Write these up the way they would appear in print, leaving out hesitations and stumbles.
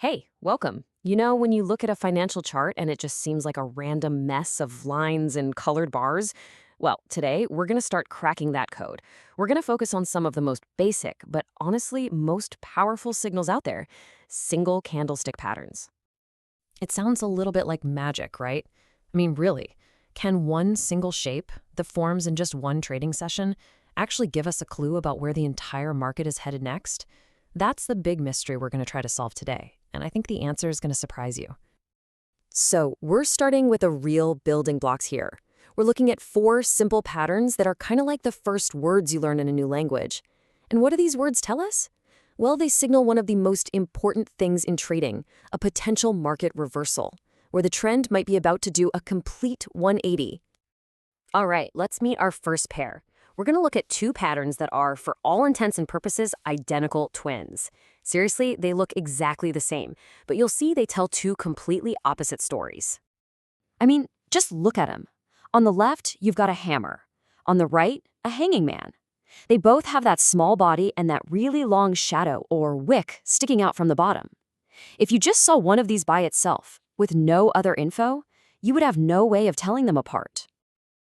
Hey, welcome. You know, when you look at a financial chart and it just seems like a random mess of lines and colored bars, well, today we're going to start cracking that code. We're going to focus on some of the most basic, but honestly, most powerful signals out there, single candlestick patterns. It sounds a little bit like magic, right? I mean, really, can one single shape that forms in just one trading session actually give us a clue about where the entire market is headed next? That's the big mystery we're going to try to solve today, and I think the answer is going to surprise you. So we're starting with the real building blocks here. We're looking at four simple patterns that are kind of like the first words you learn in a new language. And what do these words tell us? Well, they signal one of the most important things in trading, a potential market reversal, where the trend might be about to do a complete 180. All right, let's meet our first pair. We're going to look at two patterns that are, for all intents and purposes, identical twins. Seriously, they look exactly the same, but you'll see they tell two completely opposite stories. I mean, just look at them. On the left, you've got a hammer. On the right, a hanging man. They both have that small body and that really long shadow or wick sticking out from the bottom. If you just saw one of these by itself, with no other info, you would have no way of telling them apart.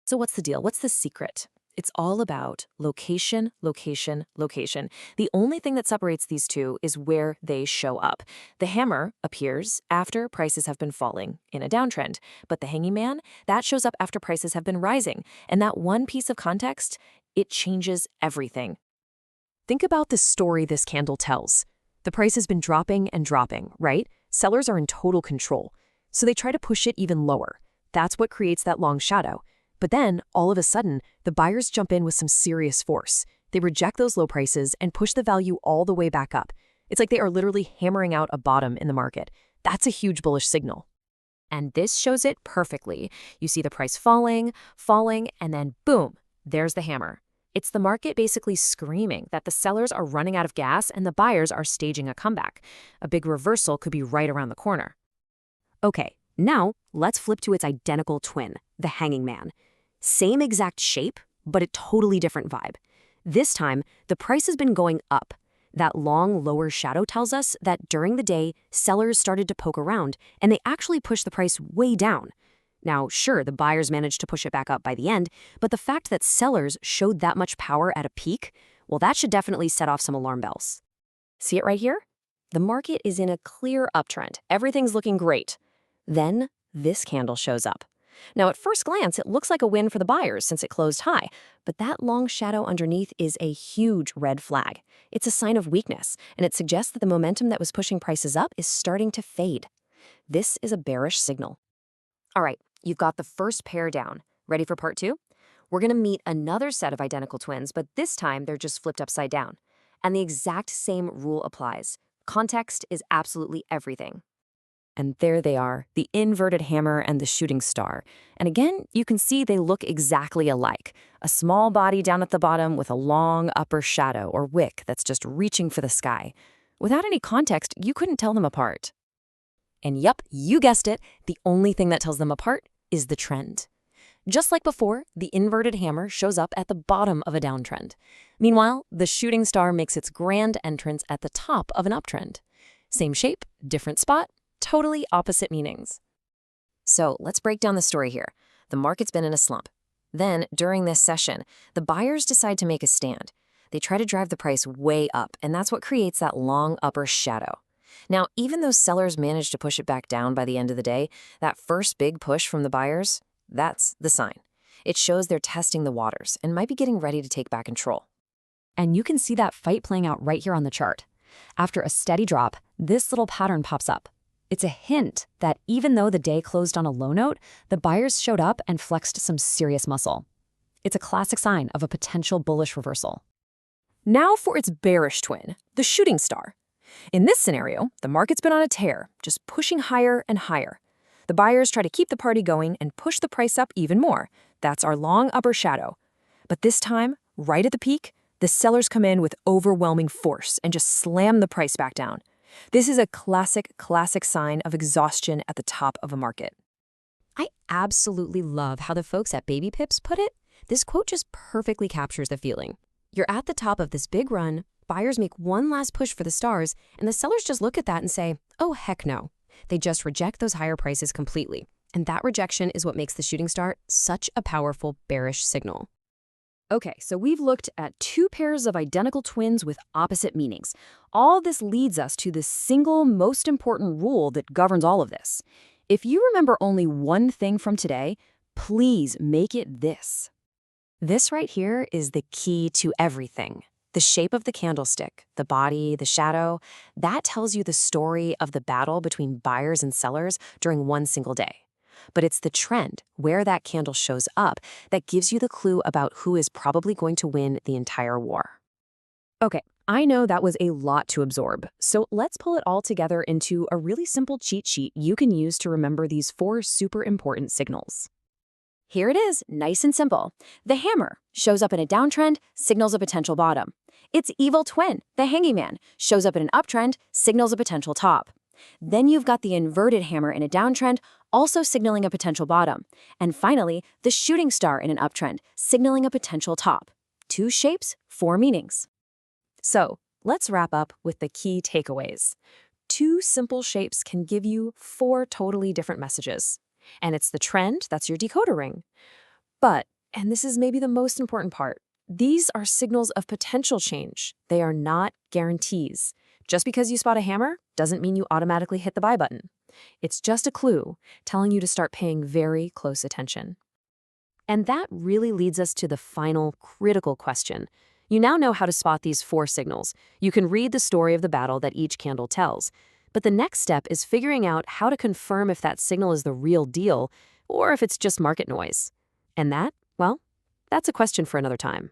So what's the deal? What's the secret? It's all about location, location, location. The only thing that separates these two is where they show up. The hammer appears after prices have been falling in a downtrend, but the hanging man, that shows up after prices have been rising. And that one piece of context, it changes everything. Think about the story this candle tells. The price has been dropping and dropping, right? Sellers are in total control, so they try to push it even lower. That's what creates that long shadow. But then, all of a sudden, the buyers jump in with some serious force. They reject those low prices and push the value all the way back up. It's like they are literally hammering out a bottom in the market. That's a huge bullish signal. And this shows it perfectly. You see the price falling, and then boom, there's the hammer. It's the market basically screaming that the sellers are running out of gas and the buyers are staging a comeback. A big reversal could be right around the corner. Okay, now let's flip to its identical twin, the hanging man. Same exact shape, but a totally different vibe. This time, the price has been going up. That long lower shadow tells us that during the day, sellers started to poke around, and they actually pushed the price way down. Now, sure, the buyers managed to push it back up by the end, but the fact that sellers showed that much power at a peak, well, that should definitely set off some alarm bells. See it right here? The market is in a clear uptrend. Everything's looking great. Then, this candle shows up. Now, at first glance, it looks like a win for the buyers since it closed high, but that long shadow underneath is a huge red flag. It's a sign of weakness, and it suggests that the momentum that was pushing prices up is starting to fade. This is a bearish signal. All right, you've got the first pair down. Ready for part two? We're going to meet another set of identical twins, but this time they're just flipped upside down. And the exact same rule applies. Context is absolutely everything. And there they are, the inverted hammer and the shooting star. And again, you can see they look exactly alike. A small body down at the bottom with a long upper shadow or wick that's just reaching for the sky. Without any context, you couldn't tell them apart. And yep, you guessed it, the only thing that tells them apart is the trend. Just like before, the inverted hammer shows up at the bottom of a downtrend. Meanwhile, the shooting star makes its grand entrance at the top of an uptrend. Same shape, different spot, totally opposite meanings. So let's break down the story here. The market's been in a slump. Then, during this session, the buyers decide to make a stand. They try to drive the price way up, and that's what creates that long upper shadow. Now, even though sellers managed to push it back down by the end of the day, that first big push from the buyers, that's the sign. It shows they're testing the waters and might be getting ready to take back control. And you can see that fight playing out right here on the chart. After a steady drop, this little pattern pops up. It's a hint that even though the day closed on a low note, the buyers showed up and flexed some serious muscle. It's a classic sign of a potential bullish reversal. Now for its bearish twin, the shooting star. In this scenario, the market's been on a tear, just pushing higher and higher. The buyers try to keep the party going and push the price up even more. That's our long upper shadow. But this time, right at the peak, the sellers come in with overwhelming force and just slam the price back down. This is a classic sign of exhaustion at the top of a market. I absolutely love how the folks at Baby Pips put it. This quote just perfectly captures the feeling. You're at the top of this big run, Buyers make one last push for the stars, and the sellers just look at that and say, oh, heck no. They just reject those higher prices completely. And that rejection is what makes the shooting star such a powerful bearish signal. Okay, so we've looked at two pairs of identical twins with opposite meanings. All this leads us to the single most important rule that governs all of this. If you remember only one thing from today, please make it this. This right here is the key to everything. The shape of the candlestick, the body, the shadow, that tells you the story of the battle between buyers and sellers during one single day. But it's the trend, where that candle shows up, that gives you the clue about who is probably going to win the entire war. Okay, I know that was a lot to absorb, so let's pull it all together into a really simple cheat sheet you can use to remember these 4 super important signals. Here it is, nice and simple. The hammer shows up in a downtrend, signals a potential bottom. Its evil twin, the hanging man, shows up in an uptrend, signals a potential top. Then you've got the inverted hammer in a downtrend, also signaling a potential bottom. And finally, the shooting star in an uptrend, signaling a potential top. 2 shapes, 4 meanings. So, let's wrap up with the key takeaways. 2 simple shapes can give you 4 totally different messages. And it's the trend that's your decoder ring. But, and this is maybe the most important part, these are signals of potential change. They are not guarantees. Just because you spot a hammer doesn't mean you automatically hit the buy button. It's just a clue telling you to start paying very close attention. And that really leads us to the final critical question. You now know how to spot these 4 signals. You can read the story of the battle that each candle tells. But the next step is figuring out how to confirm if that signal is the real deal or if it's just market noise. And that, well, that's a question for another time.